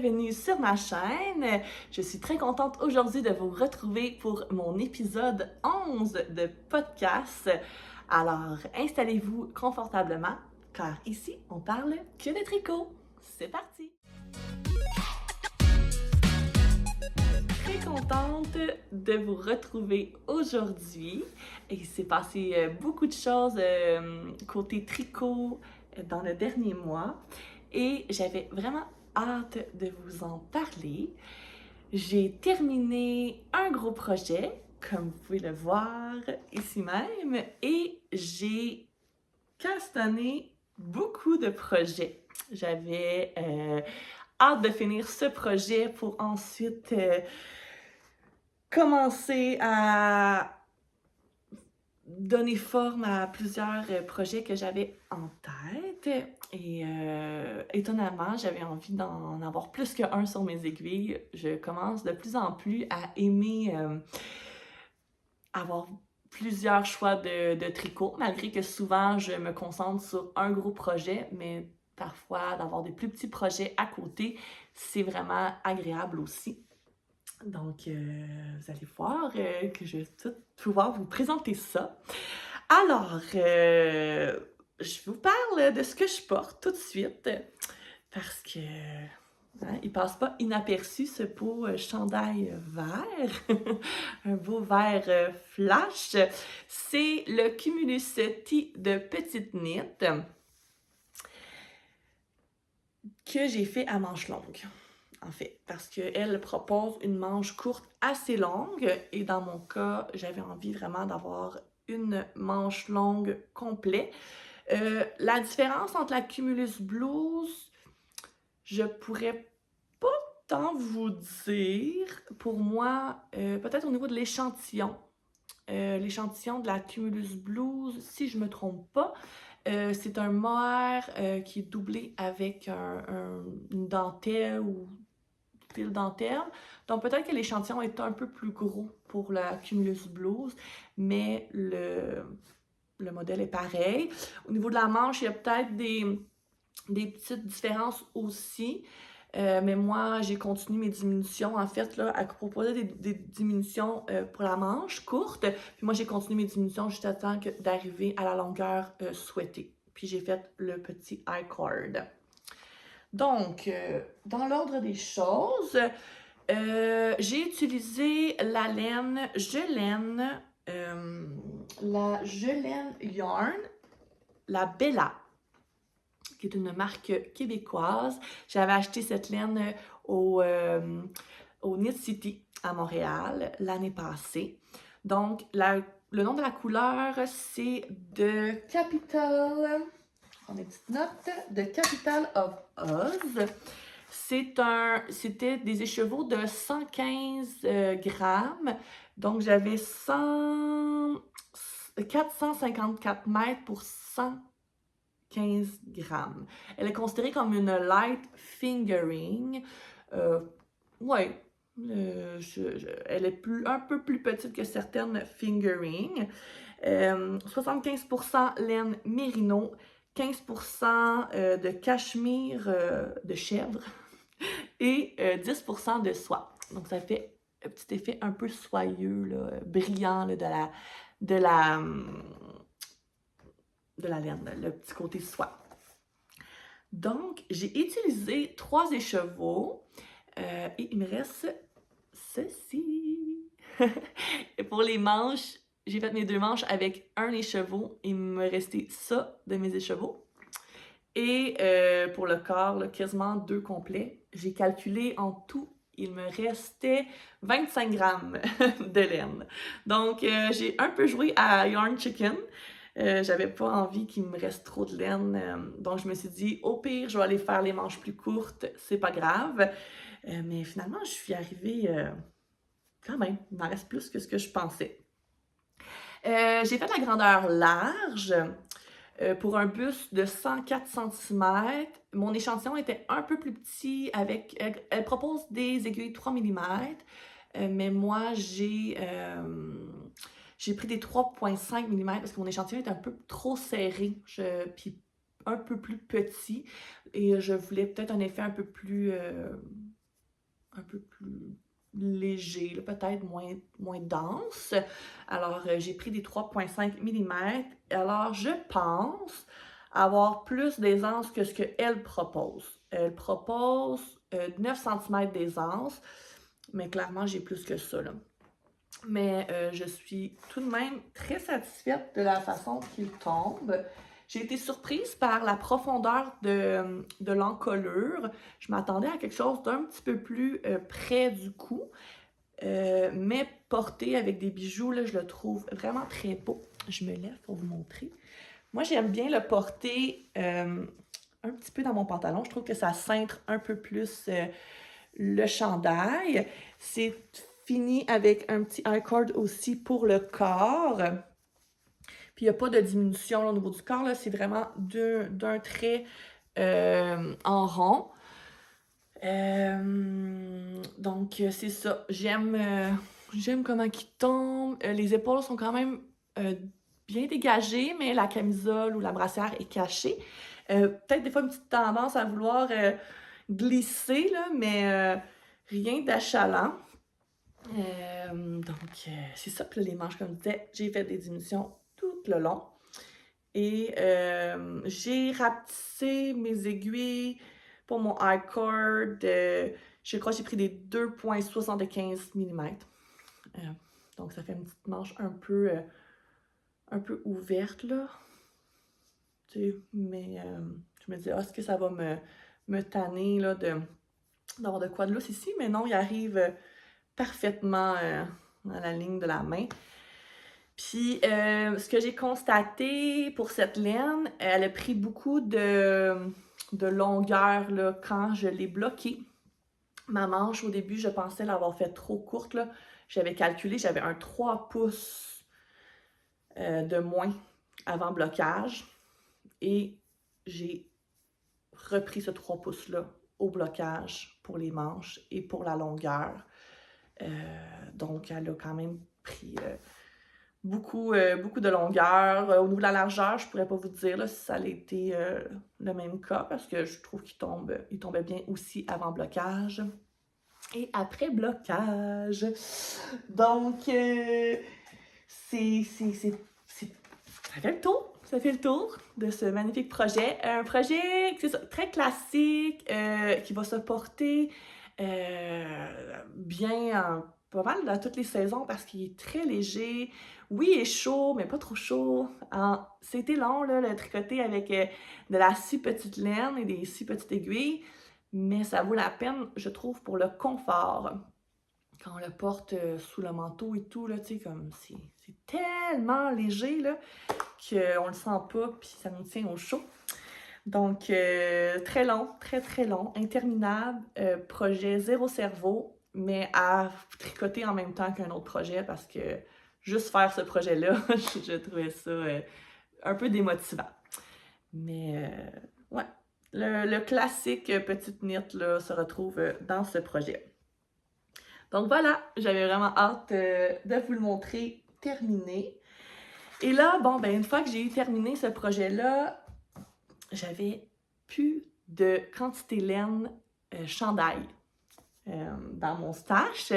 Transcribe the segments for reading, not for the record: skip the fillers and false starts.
bienvenue sur ma chaîne. Je suis très contente aujourd'hui de vous retrouver pour mon épisode 11 de podcast. Alors, installez-vous confortablement car ici, on parle que de tricot. C'est parti! Très contente de vous retrouver aujourd'hui. Il s'est passé beaucoup de choses côté tricot dans le dernier mois et j'avais vraiment hâte de vous en parler. J'ai terminé un gros projet, comme vous pouvez le voir ici même, et j'ai castanné beaucoup de projets. J'avais hâte de finir ce projet pour ensuite commencer à donner forme à plusieurs projets que j'avais en tête. Et étonnamment, j'avais envie d'en avoir plus qu'un sur mes aiguilles. Je commence de plus en plus à aimer avoir plusieurs choix de tricot, malgré que souvent je me concentre sur un gros projet, mais parfois d'avoir des plus petits projets à côté, c'est vraiment agréable aussi. Donc, vous allez voir que je vais tout pouvoir vous présenter ça. Alors, je vous parle de ce que je porte tout de suite, parce que il passe pas inaperçu ce beau chandail vert, un beau vert flash. C'est le Cumulus Tee de Petite Knit que j'ai fait à manches longues. En fait, parce qu'elle propose une manche courte assez longue et dans mon cas, j'avais envie vraiment d'avoir une manche longue complète. La différence entre la Cumulus Blues, je pourrais pas tant vous dire. Pour moi, peut-être au niveau de l'échantillon. L'échantillon de la Cumulus Blues, si je me trompe pas, c'est un mohair qui est doublé avec une dentelle ou fil dentelle. Donc peut-être que l'échantillon est un peu plus gros pour la Cumulus Blues, mais le modèle est pareil. Au niveau de la manche, il y a peut-être des petites différences aussi. Mais moi, j'ai continué mes diminutions, en fait, là, à proposer des diminutions pour la manche courte. Puis moi, j'ai continué mes diminutions jusqu'à temps d'arriver à la longueur souhaitée. Puis j'ai fait le petit I-cord. Donc, dans l'ordre des choses, j'ai utilisé la laine Gelaine, la Gelaine Yarn, la Bella, qui est une marque québécoise. J'avais acheté cette laine au Knit City à Montréal l'année passée. Donc, le nom de la couleur, c'est de Capital. On a une petite note de Capital of Oz. C'était des écheveaux de 115 grammes. Donc, j'avais 454 mètres pour 115 grammes. Elle est considérée comme une light fingering. Ouais, elle est un peu plus petite que certaines fingering. 75% laine mérino, 15% de cachemire de chèvre et 10% de soie. Donc, ça fait un petit effet un peu soyeux, là, brillant là, de la laine, le petit côté soie. Donc, j'ai utilisé 3 écheveaux et il me reste ceci. Et pour les manches, j'ai fait mes 2 manches avec un écheveau. Il me restait ça de mes écheveaux. Et pour le corps, là, quasiment 2 complets. J'ai calculé en tout, il me restait 25 grammes de laine. Donc, j'ai un peu joué à Yarn Chicken. J'avais pas envie qu'il me reste trop de laine. Donc, je me suis dit, au pire, je vais aller faire les manches plus courtes. C'est pas grave. Mais finalement, je suis arrivée quand même. Il m'en reste plus que ce que je pensais. J'ai fait la grandeur large. Pour un buste de 104 cm, mon échantillon était un peu plus petit. Elle propose des aiguilles 3 mm, mais moi, j'ai pris des 3,5 mm parce que mon échantillon est un peu trop serré. Puis un peu plus petit et je voulais peut-être un effet un peu plus léger, peut-être moins dense. Alors, j'ai pris des 3,5 mm. Alors, je pense avoir plus d'aisance que ce qu'elle propose. Elle propose 9 cm d'aisance, mais clairement, j'ai plus que ça, là. Mais je suis tout de même très satisfaite de la façon qu'il tombe. J'ai été surprise par la profondeur de l'encolure. Je m'attendais à quelque chose d'un petit peu plus près du cou, mais porté avec des bijoux, là, je le trouve vraiment très beau. Je me lève pour vous montrer. Moi, j'aime bien le porter un petit peu dans mon pantalon. Je trouve que ça cintre un peu plus le chandail. C'est fini avec un petit I-cord aussi pour le corps. Puis il n'y a pas de diminution là, au niveau du corps, là. C'est vraiment d'un trait en rond. Donc, c'est ça. J'aime comment il tombe. Les épaules sont quand même bien dégagées, mais la camisole ou la brassière est cachée. Peut-être des fois une petite tendance à vouloir glisser, là, mais rien d'achalant. Donc, c'est ça. Puis là, les manches, comme je disais, j'ai fait des diminutions tout le long. Et j'ai rapetissé mes aiguilles pour mon I-cord. Je crois que j'ai pris des 2,75 mm. Donc, ça fait une petite manche un peu ouverte, là. Tu sais, mais je me dis, est-ce que ça va me tanner, là, d'avoir de quoi de lousse ici? Mais non, il arrive parfaitement dans la ligne de la main. Puis, ce que j'ai constaté pour cette laine, elle a pris beaucoup de longueur là, quand je l'ai bloquée. Ma manche, au début, je pensais l'avoir fait trop courte, là. J'avais calculé, j'avais un 3 pouces de moins avant blocage. Et j'ai repris ce 3 pouces-là au blocage pour les manches et pour la longueur. Donc, elle a quand même pris beaucoup de longueur. Au niveau de la largeur, je pourrais pas vous dire là, si ça a été le même cas parce que je trouve qu'il tombait bien aussi avant blocage et après blocage. Donc, ça fait le tour. Ça fait le tour de ce magnifique projet. Un projet, c'est ça, très classique, qui va se porter bien pas mal à toutes les saisons parce qu'il est très léger. Oui, il est chaud, mais pas trop chaud. C'était long, là, le tricoter avec de la si petite laine et des si petites aiguilles, mais ça vaut la peine, je trouve, pour le confort. Quand on le porte sous le manteau et tout, là, tu sais, comme c'est tellement léger, là, qu'on le sent pas, puis ça nous tient au chaud. Donc, très long, très très long, interminable, projet zéro cerveau, mais à tricoter en même temps qu'un autre projet parce que juste faire ce projet-là, je trouvais ça un peu démotivant. Mais ouais, le classique petite knit là, se retrouve dans ce projet. Donc voilà, j'avais vraiment hâte de vous le montrer terminé. Et là, bon, ben une fois que j'ai eu terminé ce projet-là, j'avais plus de quantité laine chandail dans mon stash.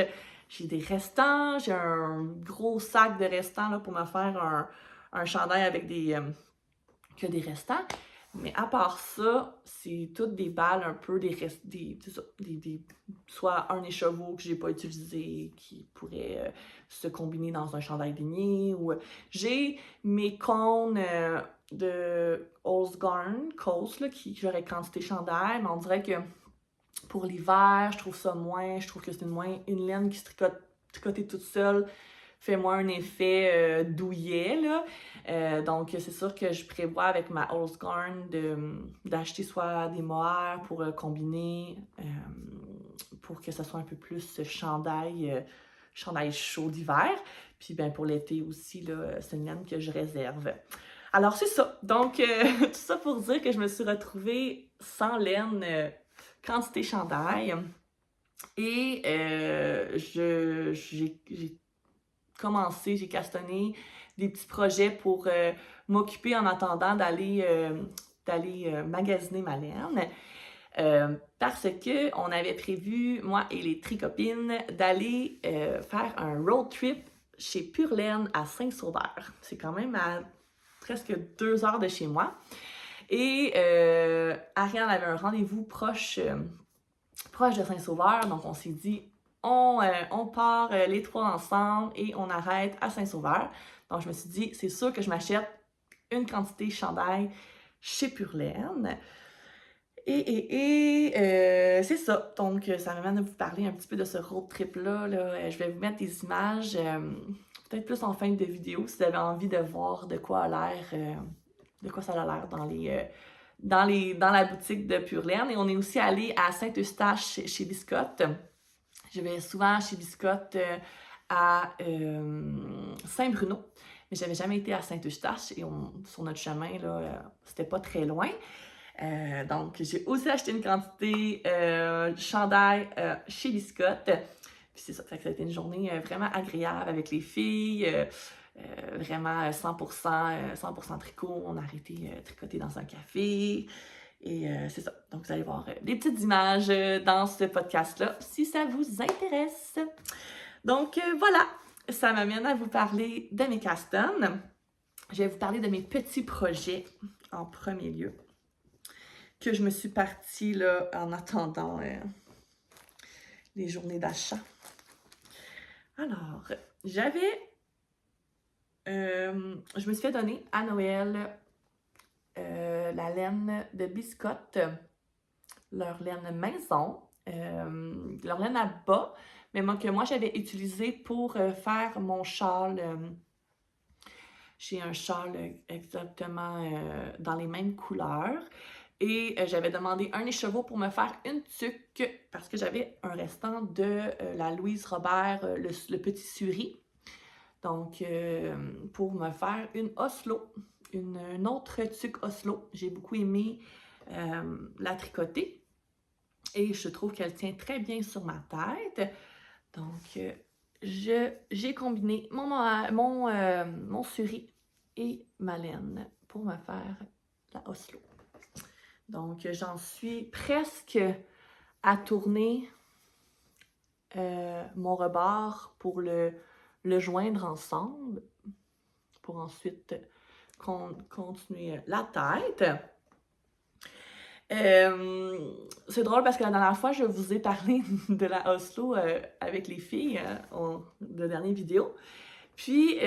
J'ai des restants, j'ai un gros sac de restants là, pour me faire un chandail avec que des restants. Mais à part ça, c'est toutes des balles un peu, soit un écheveau que j'ai pas utilisé qui pourrait se combiner dans un chandail baigné, ou j'ai mes cônes de Holzgarn Coast là, qui j'aurais quantité chandail, mais on dirait que pour l'hiver, je trouve ça moins, je trouve que c'est une laine qui se tricotée toute seule fait moins un effet douillet, là. Donc, c'est sûr que je prévois avec ma Holzgarn d'acheter soit des mohair pour combiner, pour que ça soit un peu plus chandail chaud d'hiver. Puis, ben pour l'été aussi, là, c'est une laine que je réserve. Alors, c'est ça. Donc, tout ça pour dire que je me suis retrouvée sans laine quantité chandail. Et j'ai j'ai castonné des petits projets pour m'occuper en attendant d'aller d'aller magasiner ma laine. Parce que on avait prévu, moi et les tricopines, d'aller faire un road trip chez Pure Laine à Saint-Sauveur. C'est quand même à presque 2 heures de chez moi. Et Ariane avait un rendez-vous proche de Saint-Sauveur, donc on s'est dit, on part les 3 ensemble et on arrête à Saint-Sauveur. Donc je me suis dit, c'est sûr que je m'achète une quantité chandail chez Pure Laine. C'est ça. Donc, ça m'amène à vous parler un petit peu de ce road trip-là. Là. Je vais vous mettre des images, peut-être plus en fin de vidéo, si vous avez envie de voir de quoi ça a l'air dans la boutique de Pure Laine. Et on est aussi allé à Saint-Eustache chez Biscotte. Je vais souvent chez Biscotte à Saint-Bruno. Mais j'avais jamais été à Saint-Eustache et sur notre chemin, là, c'était pas très loin. Donc, j'ai aussi acheté une quantité de chandail chez Biscotte. Puis c'est ça, ça a été une journée vraiment agréable avec les filles. Vraiment 100% tricot. On a arrêté de tricoter dans un café. Et c'est ça. Donc, vous allez voir des petites images dans ce podcast-là si ça vous intéresse. Donc, voilà. Ça m'amène à vous parler de mes castanes. Je vais vous parler de mes petits projets en premier lieu, que je me suis partie là, en attendant les journées d'achat. Alors, je me suis fait donner à Noël la laine de Biscotte, leur laine maison, leur laine à bas, mais que moi j'avais utilisé pour faire mon châle. J'ai un châle exactement dans les mêmes couleurs. Et j'avais demandé un écheveau pour me faire une tuque parce que j'avais un restant de la Louise Robert, le petit suri. Donc, pour me faire une Oslo, une autre tuque Oslo. J'ai beaucoup aimé la tricoter et je trouve qu'elle tient très bien sur ma tête. Donc, j'ai combiné mon suri et ma laine pour me faire la Oslo. Donc, j'en suis presque à tourner mon rebord pour le joindre ensemble, pour ensuite continuer la tête. C'est drôle parce que la dernière fois, je vous ai parlé de la Oslo avec les filles de dernière vidéo. Puis,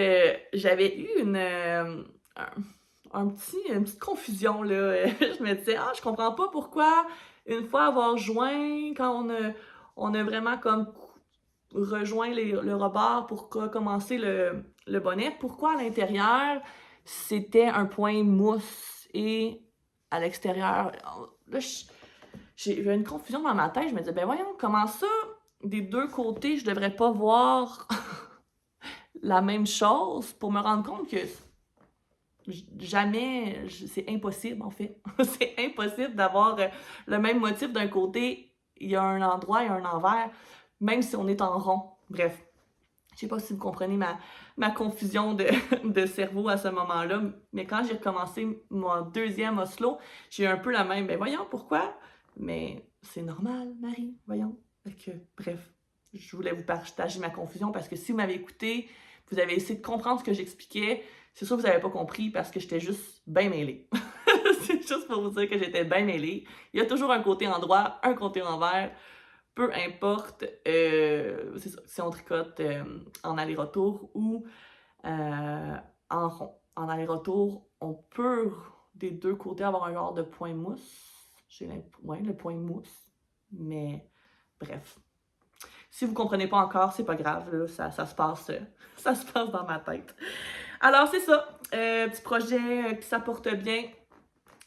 j'avais eu une petite confusion, là. Je me disais, je comprends pas pourquoi, une fois avoir joint, quand on a vraiment comme rejoint le rebord pour commencer le bonnet, pourquoi à l'intérieur, c'était un point mousse et à l'extérieur, là, j'ai eu une confusion dans ma tête. Je me disais, ben voyons, comment ça, des deux côtés, je devrais pas voir la même chose pour me rendre compte que jamais, c'est impossible en fait. C'est impossible d'avoir le même motif d'un côté, il y a un endroit et un envers, même si on est en rond. Bref, je sais pas si vous comprenez ma confusion de cerveau à ce moment-là, mais quand j'ai recommencé mon deuxième Oslo, j'ai eu un peu la même, ben voyons, pourquoi? Mais c'est normal, Marie, voyons. Bref, je voulais vous partager ma confusion parce que si vous m'avez écouté, vous avez essayé de comprendre ce que j'expliquais, c'est sûr que vous n'avez pas compris parce que j'étais juste bien mêlée. C'est juste pour vous dire que j'étais bien mêlée. Il y a toujours un côté endroit, un côté envers. Peu importe, c'est ça, si on tricote en aller-retour ou en rond. En aller-retour, on peut des deux côtés avoir un genre de point mousse. Ouais, le point mousse. Mais bref. Si vous ne comprenez pas encore, c'est pas grave, là, ça se passe dans ma tête. Alors, c'est ça. Petit projet qui s'apporte bien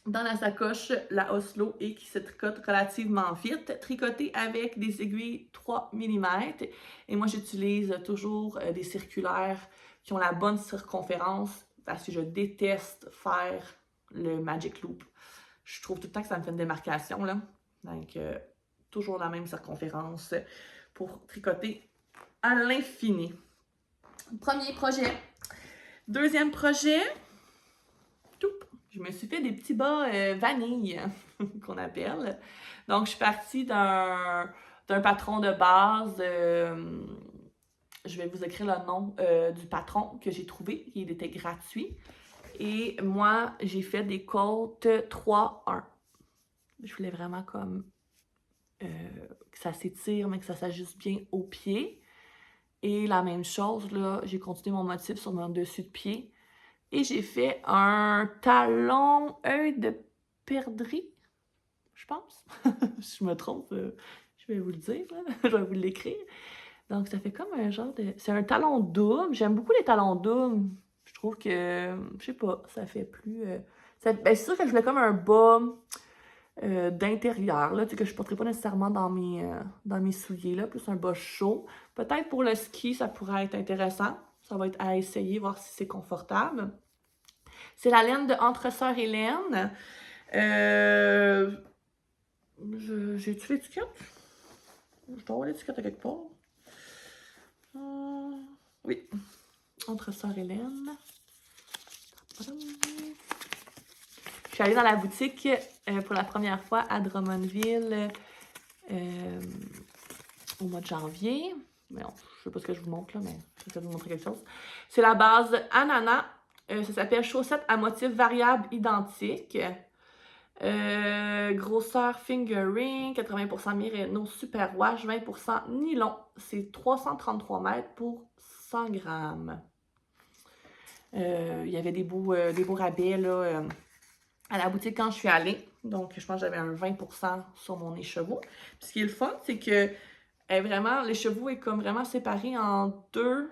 dans la sacoche, la Oslo, et qui se tricote relativement vite, tricoté avec des aiguilles 3 mm. Et moi, j'utilise toujours des circulaires qui ont la bonne circonférence parce que je déteste faire le Magic Loop. Je trouve tout le temps que ça me fait une démarcation, là. Donc, toujours la même circonférence pour tricoter à l'infini. Premier projet. Deuxième projet. je me suis fait des petits bas vanille, qu'on appelle. Donc, je suis partie d'un patron de base. Je vais vous écrire le nom du patron que j'ai trouvé. Il était gratuit. Et moi, j'ai fait des côtes 3-1. Je voulais vraiment comme que ça s'étire, mais que ça s'ajuste bien au pied. Et la même chose, là, j'ai continué mon motif sur mon dessus de pied. Et j'ai fait un talon œil de perdrix, je pense. Si je me trompe, je vais vous le dire, là. Je vais vous l'écrire. Donc, ça fait comme un genre de... C'est un talon double. J'aime beaucoup les talons doubles. Je trouve que, je sais pas, ça fait plus... Ben, c'est sûr que je voulais comme un bas d'intérieur, là, tu sais, que je ne porterai pas nécessairement dans mes souliers, là, plus un bas chaud. Peut-être pour le ski, ça pourrait être intéressant. Ça va être à essayer, voir si c'est confortable. C'est la laine de Entre Sœurs et Laine. J'ai-tu l'étiquette? Je dois avoir l'étiquette à quelque part. Oui. Entre Sœurs et Laine. Je suis allée dans la boutique pour la première fois à Drummondville au mois de janvier. Mais bon, je sais pas ce que je vous montre là, mais j'essaie de vous montrer quelque chose. C'est la base ananas. Ça s'appelle chaussettes à motifs variables identiques. Grosseur fingering, 80% Merino super wash, 20% nylon. C'est 333 mètres pour 100 grammes. Il y avait des beaux rabais là, à la boutique quand je suis allée. Donc, je pense que j'avais un 20% sur mon écheveau. Puis, ce qui est le fun, c'est que l'écheveau est comme vraiment séparé en deux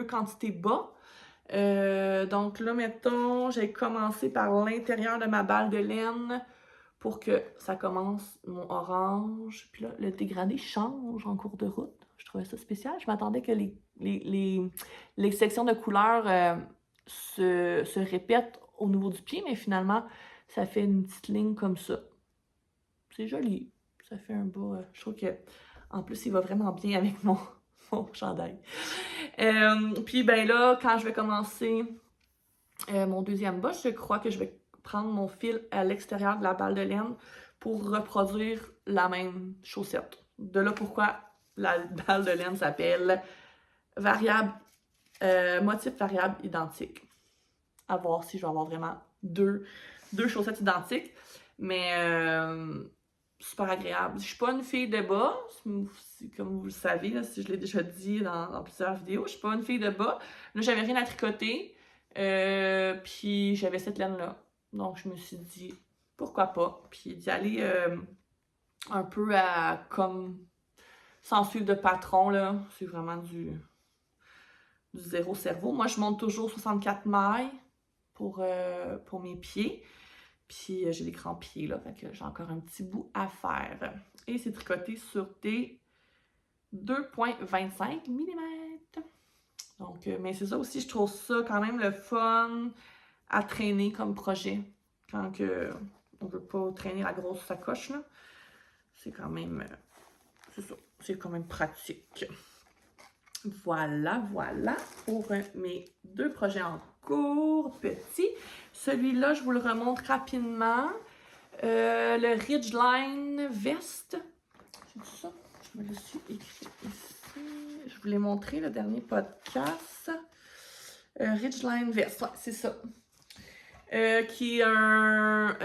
quantités bas. Donc là, mettons, j'ai commencé par l'intérieur de ma balle de laine pour que ça commence mon orange. Puis là, le dégradé change en cours de route. Je trouvais ça spécial. Je m'attendais que les sections de couleurs se répètent au niveau du pied, mais finalement, ça fait une petite ligne comme ça. C'est joli. Ça fait un beau... je trouve que en plus, il va vraiment bien avec mon chandail. Puis ben là, quand je vais commencer mon deuxième bas, je crois que je vais prendre mon fil à l'extérieur de la balle de laine pour reproduire la même chaussette. De là pourquoi la balle de laine s'appelle motif variable identique. À voir si je vais avoir vraiment deux chaussettes identiques. Mais super agréable. Je suis pas une fille de bas, comme vous le savez, là, si je l'ai déjà dit dans plusieurs vidéos, je suis pas une fille de bas. Là, j'avais rien à tricoter, puis j'avais cette laine-là. Donc, je me suis dit, pourquoi pas, puis d'y aller un peu comme sans suivre de patron, là. C'est vraiment du zéro cerveau. Moi, je monte toujours 64 mailles pour mes pieds. Puis j'ai des grands pieds, là, fait que j'ai encore un petit bout à faire. Et c'est tricoté sur des 2,25 mm. Donc, mais c'est ça aussi, je trouve ça quand même le fun à traîner comme projet. Quand on veut pas traîner la grosse sacoche, là. C'est quand même... c'est ça, c'est quand même pratique. Voilà pour mes deux projets en cours petits. Celui-là, je vous le remontre rapidement. Le Ridgeline Vest. C'est ça? Je me le suis écrit ici. Je vous l'ai montré le dernier podcast. Ridgeline Vest, ouais, c'est ça. Qui est un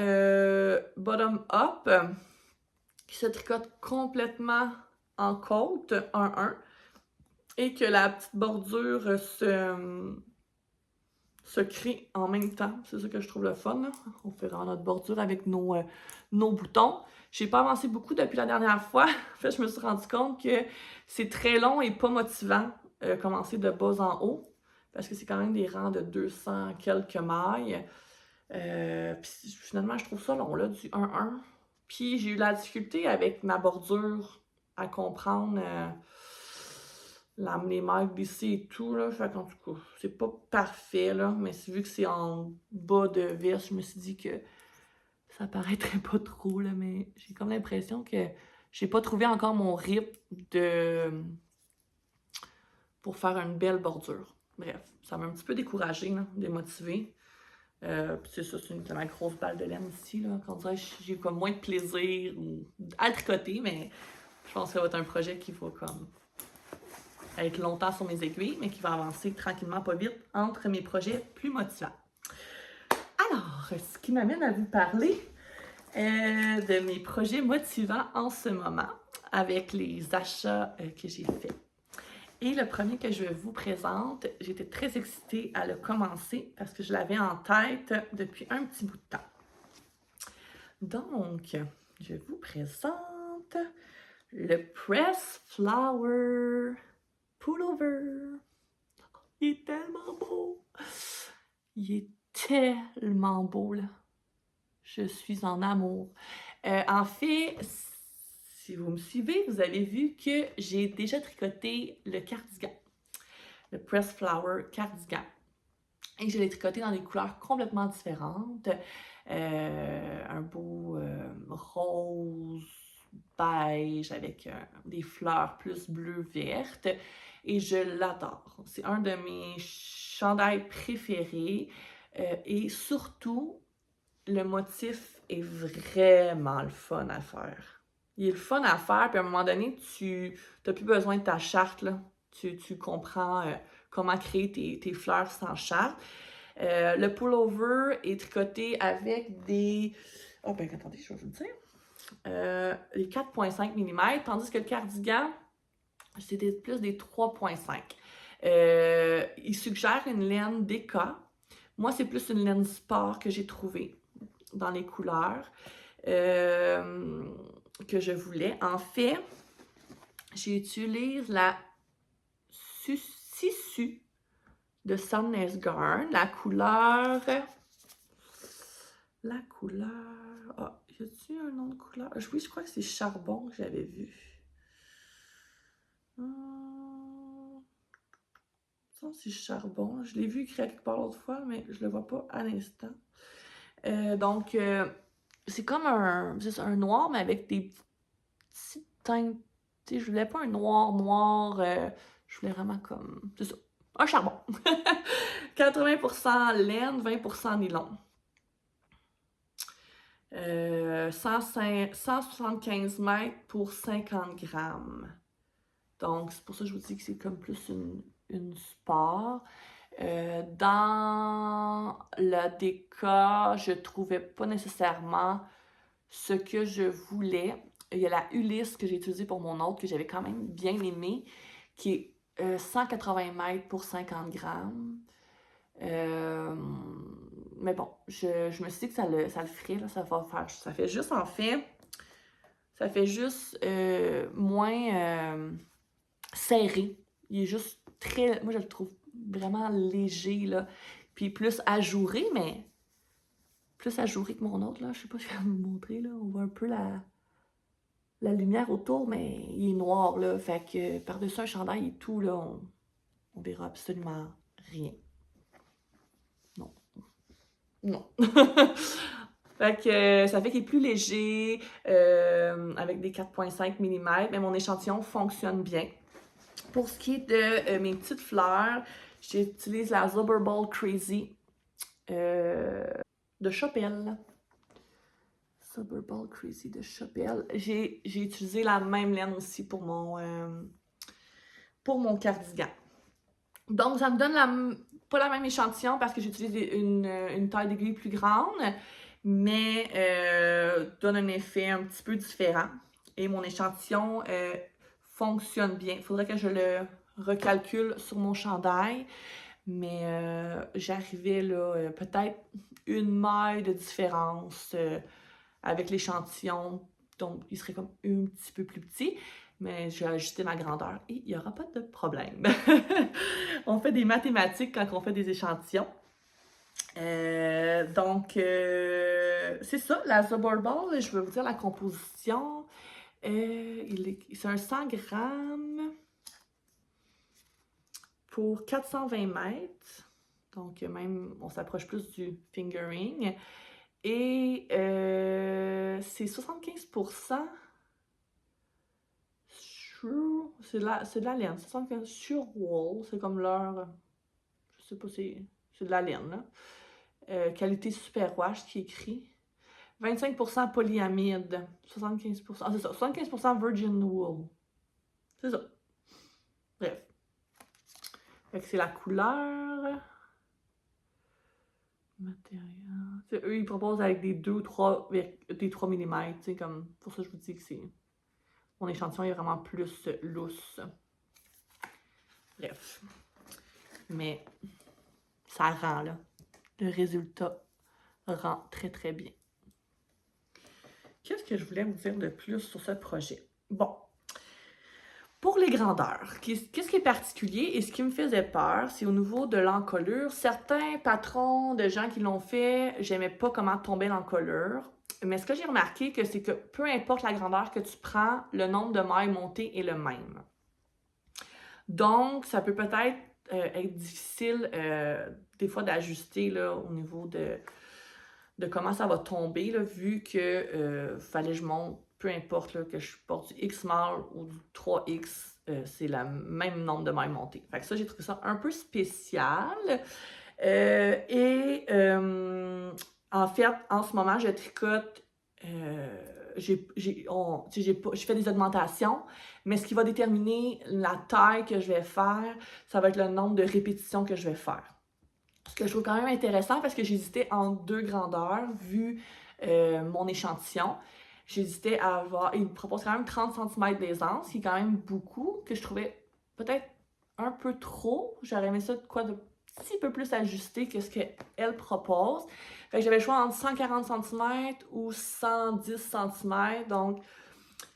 bottom-up qui se tricote complètement en côte 1-1. Et que la petite bordure se crée en même temps. C'est ça que je trouve le fun, là. On fait vraiment notre bordure avec nos boutons. J'ai pas avancé beaucoup depuis la dernière fois. En fait, je me suis rendu compte que c'est très long et pas motivant commencer de bas en haut. Parce que c'est quand même des rangs de 200 quelques mailles. Puis finalement, je trouve ça long, là, du 1-1. Puis j'ai eu la difficulté avec ma bordure à comprendre... les mailles glissées et tout, là. Fait qu'en tout cas, c'est pas parfait, là. Mais vu que c'est en bas de veste, je me suis dit que ça paraîtrait pas trop, là. Mais j'ai comme l'impression que j'ai pas trouvé encore mon rythme pour faire une belle bordure. Bref, ça m'a un petit peu découragée, là, démotivée. Puis c'est ça, c'est ma grosse balle de laine ici, là. Quand on dirait que j'ai comme moins de plaisir à tricoter, mais je pense que ça va être un projet qui va comme être longtemps sur mes aiguilles, mais qui va avancer tranquillement, pas vite, entre mes projets plus motivants. Alors, ce qui m'amène à vous parler de mes projets motivants en ce moment, avec les achats que j'ai faits. Et le premier que je vous présente, j'étais très excitée à le commencer parce que je l'avais en tête depuis un petit bout de temps. Donc, je vous présente le Press Flower Pullover. Il est tellement beau! Il est tellement beau, là. Je suis en amour. En fait, si vous me suivez, vous avez vu que j'ai déjà tricoté le cardigan, le Press Flower cardigan. Et je l'ai tricoté dans des couleurs complètement différentes. Un beau rose, beige, avec des fleurs plus bleu-vertes. Et je l'adore. C'est un de mes chandails préférés. Et surtout, le motif est vraiment le fun à faire. Il est le fun à faire, puis à un moment donné, tu n'as plus besoin de ta charte, là. Tu comprends comment créer tes fleurs sans charte. Le pullover est tricoté avec des... Oh ben attendez, je vais vous le dire. Les 4,5 mm, tandis que le cardigan, c'était plus des 3,5. Il suggère une laine DK. Moi, c'est plus une laine sport que j'ai trouvée dans les couleurs que je voulais. En fait, j'utilise la Sisu de Sandnes Garn, la couleur... Ah, y a-t-il un nom de couleur? Oui, je crois que c'est charbon que j'avais vu. Ça, c'est charbon. Je l'ai vu écrit quelque part l'autre fois, mais je le vois pas à l'instant. Donc, c'est comme un noir, mais avec des petites teintes. Tu sais, je voulais pas un noir. Je voulais vraiment comme... C'est ça, un charbon. 80% laine, 20% nylon. 175 mètres pour 50 grammes. Donc, c'est pour ça que je vous dis que c'est comme plus une sport. Dans le DK, je trouvais pas nécessairement ce que je voulais. Il y a la Ulysse que j'ai utilisée pour mon autre, que j'avais quand même bien aimée, qui est 180 mètres pour 50 grammes. Mais bon, je me suis dit que ça le ferait, là, ça va faire. Ça fait juste, en fait, ça fait juste moins serré. Il est juste très, moi je le trouve vraiment léger, là. Puis plus ajouré, mais plus ajouré que mon autre, là. Je sais pas si je vais vous montrer, là. On voit un peu la lumière autour, mais il est noir, là. Fait que par-dessus un chandail et tout, là, on verra absolument rien. Non. Non. Fait que ça fait qu'il est plus léger, avec des 4,5 mm, mais mon échantillon fonctionne bien. Pour ce qui est de mes petites fleurs, j'utilise la Zubberball Crazy de Chopelle. Zubberball Crazy de Chopelle. J'ai utilisé la même laine aussi pour mon cardigan. Donc, ça me donne pas la même échantillon parce que j'utilise une taille d'aiguille plus grande, mais donne un effet un petit peu différent. Et mon échantillon fonctionne bien. Il faudrait que je le recalcule sur mon chandail, mais j'arrivais là, peut-être une maille de différence avec l'échantillon. Donc, il serait comme un petit peu plus petit. Mais j'ai ajusté ma grandeur et il n'y aura pas de problème. On fait des mathématiques quand on fait des échantillons. Donc, c'est ça, la Zubberball, je vais vous dire la composition. C'est un 100 grammes pour 420 mètres. Donc, même, on s'approche plus du fingering. Et c'est 75%. C'est de la laine. 75 sur wool. C'est comme leur... Je sais pas, c'est de la laine, là. qualité super wash qui est écrit. 25% polyamide, 75%, c'est ça, 75% virgin wool. C'est ça. Bref. Fait que c'est la couleur. Matériel. T'sais, eux, ils proposent avec des 2 ou 3, des 3 mm. Comme, pour ça, je vous dis que c'est. Mon échantillon est vraiment plus lousse. Bref. Mais ça rend, là. Le résultat rend très, très bien. Qu'est-ce que je voulais vous dire de plus sur ce projet? Bon. Pour les grandeurs, qu'est-ce qui est particulier et ce qui me faisait peur, c'est au niveau de l'encolure. Certains patrons de gens qui l'ont fait, j'aimais pas comment tombait l'encolure. Mais ce que j'ai remarqué, c'est que peu importe la grandeur que tu prends, le nombre de mailles montées est le même. Donc, ça peut peut-être être difficile des fois d'ajuster au niveau de comment ça va tomber, là, vu que fallait que je monte, peu importe là, que je porte du X small ou du 3X, c'est le même nombre de mailles montées. Fait que ça, j'ai trouvé ça un peu spécial. En fait, en ce moment, je tricote, j'ai fait des augmentations, mais ce qui va déterminer la taille que je vais faire, ça va être le nombre de répétitions que je vais faire. Ce que je trouve quand même intéressant parce que j'hésitais entre 2 grandeurs vu mon échantillon. J'hésitais à avoir. Il me propose quand même 30 cm d'aisance, qui est quand même beaucoup, que je trouvais peut-être un peu trop. J'aurais aimé ça de quoi de petit peu plus ajusté que ce qu'elle propose. Fait que j'avais le choix entre 140 cm ou 110 cm. Donc,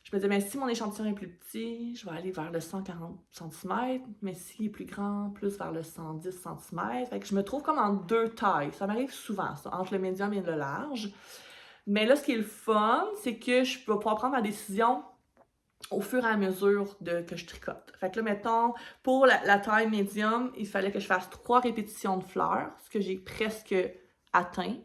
je me disais, mais si mon échantillon est plus petit, je vais aller vers le 140 cm, mais s'il est plus grand, plus vers le 110 cm. Fait que je me trouve comme en 2 tailles. Ça m'arrive souvent, ça, entre le médium et le large. Mais là, ce qui est le fun, c'est que je peux pouvoir prendre ma décision au fur et à mesure que je tricote. Fait que là, mettons, pour la taille médium, il fallait que je fasse 3 répétitions de fleurs, ce que j'ai presque atteint.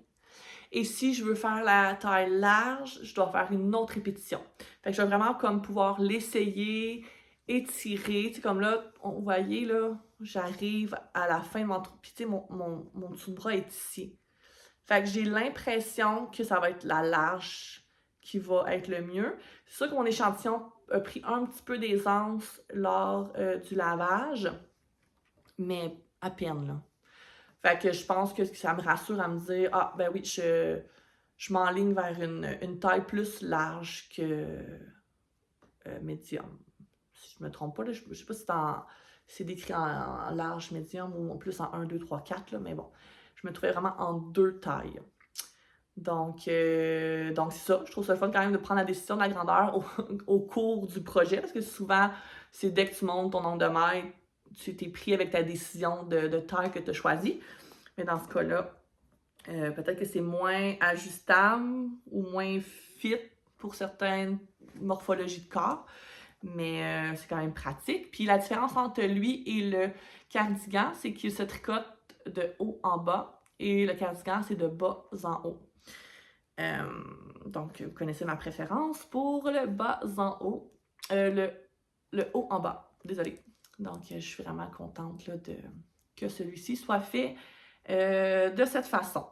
Et si je veux faire la taille large, je dois faire une autre répétition. Fait que je vais vraiment comme pouvoir l'essayer, étirer. Tu sais, comme là, vous voyez, là, j'arrive à la fin de mon trou. Puis tu sais, mon dessous de bras est ici. Fait que j'ai l'impression que ça va être la large qui va être le mieux. C'est sûr que mon échantillon a pris un petit peu d'aisance lors du lavage, mais à peine, là. Fait que je pense que ça me rassure à me dire, ah, ben oui, je m'enligne vers une taille plus large que médium. Si je me trompe pas, là, je sais pas si c'est décrit en large, médium ou en plus en 1, 2, 3, 4, là, mais bon, je me trouvais vraiment en 2 tailles. Donc c'est ça. Je trouve ça fun quand même de prendre la décision de la grandeur au cours du projet, parce que souvent, c'est dès que tu montes ton nombre de mètres, tu t'es pris avec ta décision de taille que tu as choisie. Mais dans ce cas-là, peut-être que c'est moins ajustable ou moins fit pour certaines morphologies de corps, mais c'est quand même pratique. Puis la différence entre lui et le cardigan, c'est qu'il se tricote de haut en bas et le cardigan, c'est de bas en haut. Donc, vous connaissez ma préférence pour le bas en haut, le haut en bas, désolée. Donc, je suis vraiment contente là, que celui-ci soit fait de cette façon.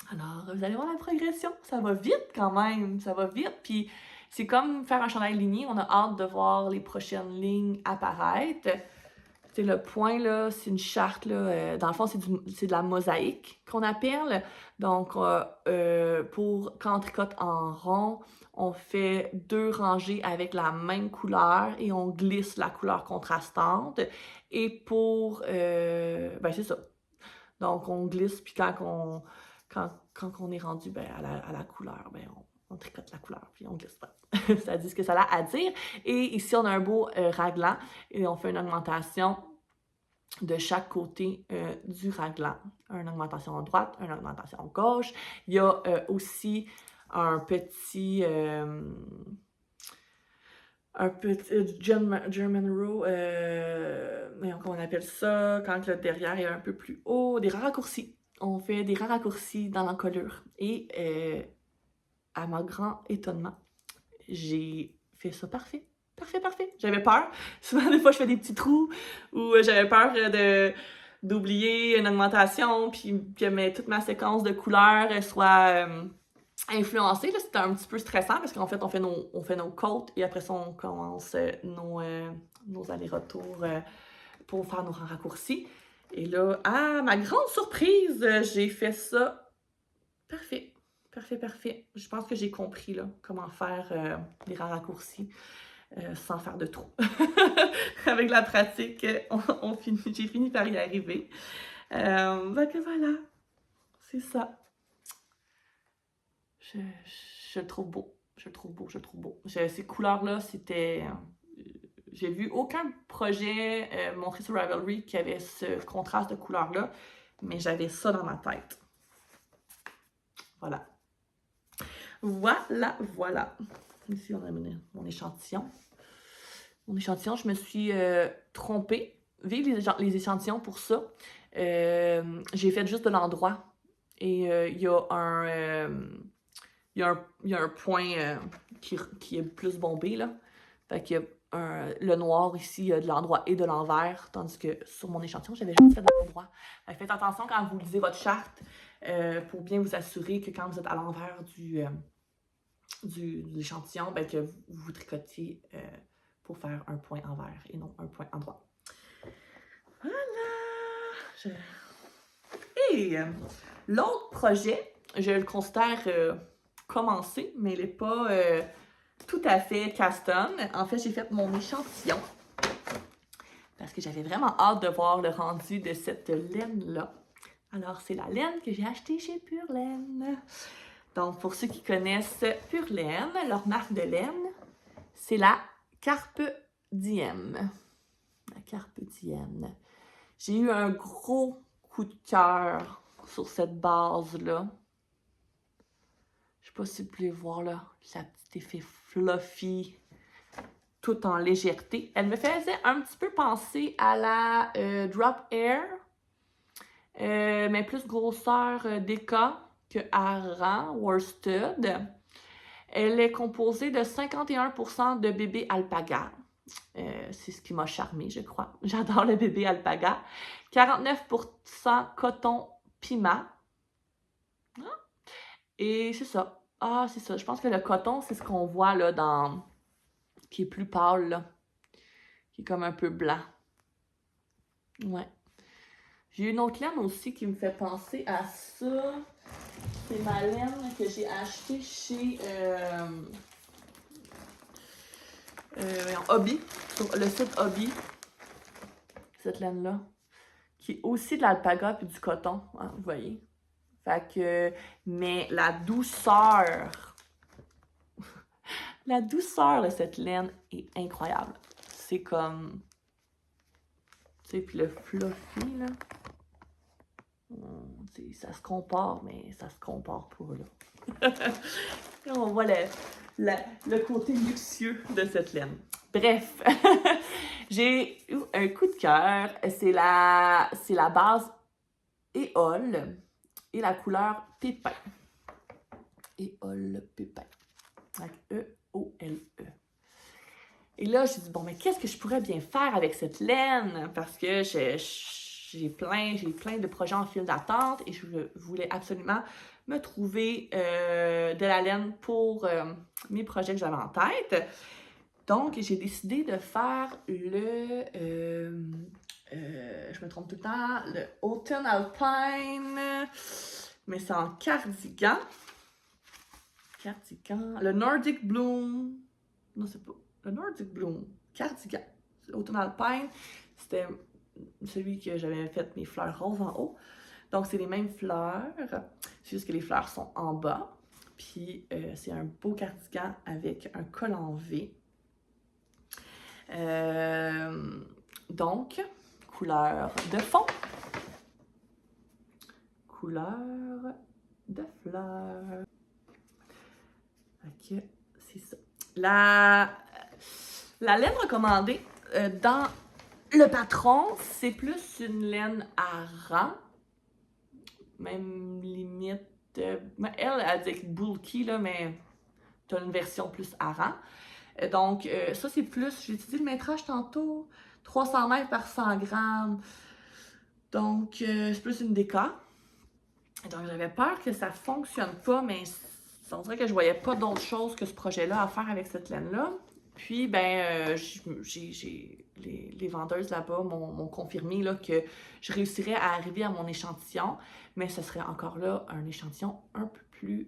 Alors, vous allez voir la progression, ça va vite quand même, ça va vite, puis c'est comme faire un chandail ligné, on a hâte de voir les prochaines lignes apparaître. C'est le point, là, c'est une charte, là, dans le fond, c'est de la mosaïque qu'on appelle. Donc, pour quand on tricote en rond, on fait 2 rangées avec la même couleur et on glisse la couleur contrastante. Et pour, ben c'est ça. Donc, on glisse, puis quand on est rendu ben, à la couleur, ben, on tricote la couleur, puis on glisse pas. Ça dit ce que ça a à dire. Et ici, on a un beau raglan et on fait une augmentation de chaque côté du raglan. Une augmentation à droite, une augmentation à gauche. Il y a aussi un petit German row, comment on appelle ça, quand le derrière est un peu plus haut, des raccourcis. On fait des raccourcis dans l'encolure. Et à mon grand étonnement, j'ai fait ça parfait. Parfait. J'avais peur. Souvent, des fois, je fais des petits trous ou j'avais peur d'oublier une augmentation, puis que toute ma séquence de couleurs soit influencée. C'était un petit peu stressant parce qu'en fait, on fait nos côtes et après ça, on commence nos allers-retours pour faire nos raccourcis. Et là, à ma grande surprise, j'ai fait ça parfait. Parfait. Je pense que j'ai compris là, comment faire les raccourcis sans faire de trou. Avec la pratique, j'ai fini par y arriver. Donc voilà, c'est ça. Je le trouve beau. Ces couleurs-là, c'était... j'ai vu aucun projet montré sur Ravelry qui avait ce contraste de couleurs-là, mais j'avais ça dans ma tête. Voilà. Ici, on a mon échantillon. Je me suis trompée. Vive les échantillons pour ça. J'ai fait juste de l'endroit. Et il y a un point qui est plus bombé, là. Fait qu'il y a le noir ici, il y a de l'endroit et de l'envers, tandis que sur mon échantillon, j'avais juste fait de l'endroit. Faites attention quand vous lisez votre charte pour bien vous assurer que quand vous êtes à l'envers de l'échantillon, ben, que vous tricotiez pour faire un point envers et non un point endroit. Voilà! Et l'autre projet, je le considère commencé, mais il n'est pas tout à fait custom. En fait, j'ai fait mon échantillon parce que j'avais vraiment hâte de voir le rendu de cette laine-là. Alors, c'est la laine que j'ai achetée chez Pure Laine. Donc, pour ceux qui connaissent Pure Laine, leur marque de laine, c'est la Carpe Diem. La Carpe Diem. J'ai eu un gros coup de cœur sur cette base-là. Je sais pas si vous pouvez voir là, la petite effet fluffy, tout en légèreté. Elle me faisait un petit peu penser à la Drop Air, mais plus grosseur Deka que Aran Worsted. Elle est composée de 51% de bébé alpaga. C'est ce qui m'a charmée, je crois. J'adore le bébé alpaga. 49% coton pima. Et c'est ça. Ah, c'est ça. Je pense que le coton, c'est ce qu'on voit là dans... qui est plus pâle, là. Qui est comme un peu blanc. Ouais. J'ai une autre laine aussi qui me fait penser à ça. C'est ma laine que j'ai achetée chez Hobby, sur le site Hobby. Cette laine-là. Qui est aussi de l'alpaga et du coton, hein, vous voyez. Fait que, mais la douceur de cette laine est incroyable. C'est comme, tu sais, puis le fluffy, là, ça se compare, mais ça se compare pas, là. Et on voit le côté luxueux de cette laine. Bref, j'ai eu un coup de cœur. C'est la base Éole et la couleur Pépin. Éole Pépin. Avec E-O-L-E. Et là, j'ai dit, bon, mais qu'est-ce que je pourrais bien faire avec cette laine? Parce que j'ai plein de projets en file d'attente et je voulais absolument me trouver de la laine pour mes projets que j'avais en tête. Donc, j'ai décidé de faire je me trompe tout le temps, le Autumn Alpine, mais c'est en cardigan. Le Nordic Bloom, non, c'est pas, le Nordic Bloom, cardigan. Autumn Alpine, c'était celui que j'avais fait mes fleurs roses en haut. Donc, c'est les mêmes fleurs, c'est juste que les fleurs sont en bas. Puis, c'est un beau cardigan avec un col en V. Donc, couleur de fond, couleur de fleurs. Ok, c'est ça. La laine recommandée dans le patron, c'est plus une laine à rang, même limite. Elle dit bulky, là, mais tu as une version plus à rang. Donc, ça, c'est plus, j'ai utilisé le métrage tantôt, 300 mètres par 100 grammes. Donc, c'est plus une déca. Donc, j'avais peur que ça fonctionne pas, mais on dirait que je voyais pas d'autre chose que ce projet-là à faire avec cette laine-là. Puis, ben, les vendeuses là-bas m'ont confirmé là, que je réussirais à arriver à mon échantillon, mais ce serait encore là un échantillon un peu plus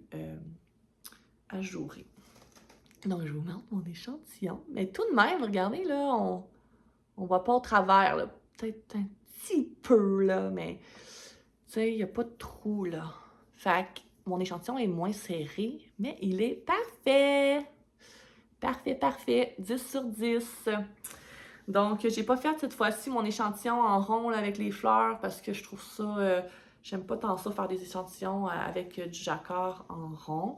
ajouré. Donc, je vous montre mon échantillon. Mais tout de même, regardez, là, on voit pas au travers, là. Peut-être un petit peu, là, mais, tu sais, il n'y a pas de trou, là. Fait que mon échantillon est moins serré, mais il est parfait! Parfait, parfait. 10 sur 10. Donc, j'ai pas fait cette fois-ci mon échantillon en rond là, avec les fleurs parce que je trouve ça... j'aime pas tant ça faire des échantillons avec du jacquard en rond.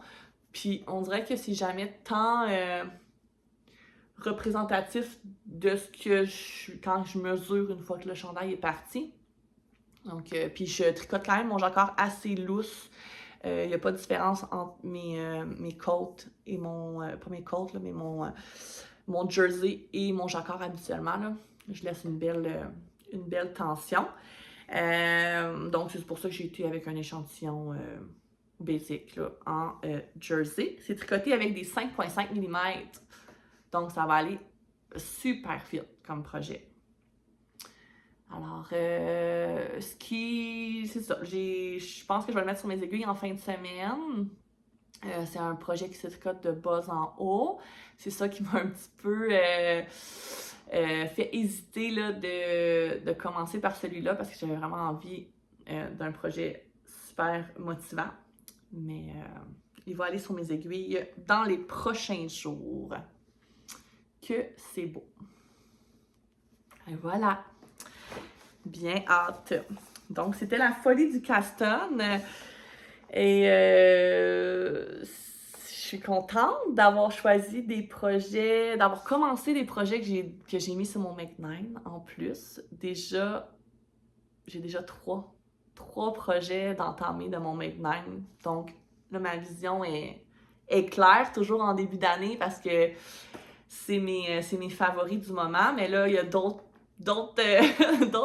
Puis, on dirait que c'est jamais tant représentatif de ce que quand je mesure une fois que le chandail est parti. Donc, puis je tricote quand même mon jacquard assez lousse. Il n'y a pas de différence entre mes côtes et mon... pas mes côtes, là, mais mon jersey et mon jacquard habituellement. Là. Je laisse une belle tension. Donc, c'est pour ça que j'ai été avec un échantillon basic là, en jersey. C'est tricoté avec des 5,5 mm. Donc, ça va aller super vite comme projet. Alors, c'est ça. Je pense que je vais le mettre sur mes aiguilles en fin de semaine. C'est un projet qui se tricote de bas en haut. C'est ça qui m'a un petit peu fait hésiter là, de commencer par celui-là parce que j'avais vraiment envie d'un projet super motivant. Mais il va aller sur mes aiguilles dans les prochains jours. Que c'est beau. Et voilà. Bien hâte. Donc, c'était la folie du Caston. Et je suis contente d'avoir choisi des projets, d'avoir commencé des projets que j'ai mis sur mon Make 9 en plus. J'ai déjà trois projets d'entamer de mon Make 9. Donc, là, ma vision est claire, toujours en début d'année parce que c'est mes favoris du moment. Mais là, il y a d'autres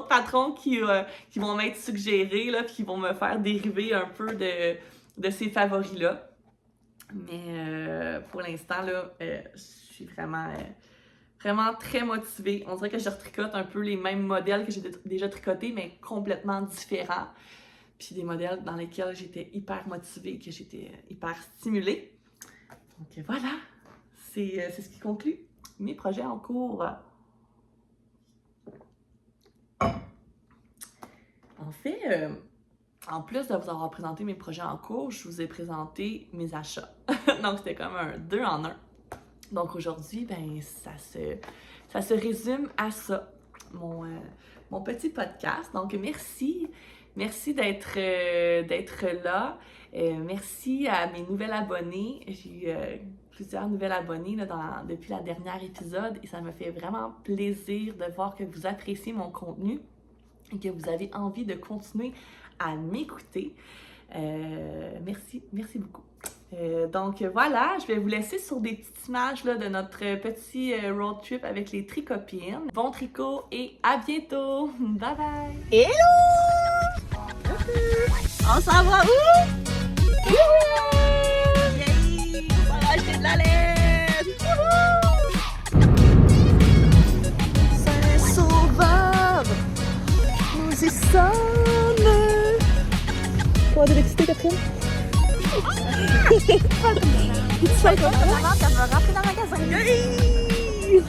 patrons qui vont m'être suggérés, là, puis qui vont me faire dériver un peu de ces favoris-là. Mais pour l'instant, là, je suis vraiment très motivée. On dirait que je retricote un peu les mêmes modèles que j'ai déjà tricotés, mais complètement différents. Puis des modèles dans lesquels j'étais hyper motivée, que j'étais hyper stimulée. Donc voilà, c'est ce qui conclut mes projets en cours. En fait, en plus de vous avoir présenté mes projets en cours, je vous ai présenté mes achats. Donc, c'était comme un 2 en 1. Donc, aujourd'hui, ben, ça se résume à ça, mon petit podcast. Donc, merci d'être là. Merci à mes nouvelles abonnées. J'ai eu plusieurs nouvelles abonnées là, depuis la dernière épisode et ça me fait vraiment plaisir de voir que vous appréciez mon contenu et que vous avez envie de continuer à m'écouter. Merci beaucoup. Donc voilà, je vais vous laisser sur des petites images là, de notre petit road trip avec les tricopines. Bon tricot et à bientôt! Bye bye! Hello! On s'en va où? Yay! On va acheter de la laine! Saint-Sauveur! Nous y sommes! Comment de l'excité, Catherine? Tu fais comment? Elle va rentrer dans le magasin! Yay!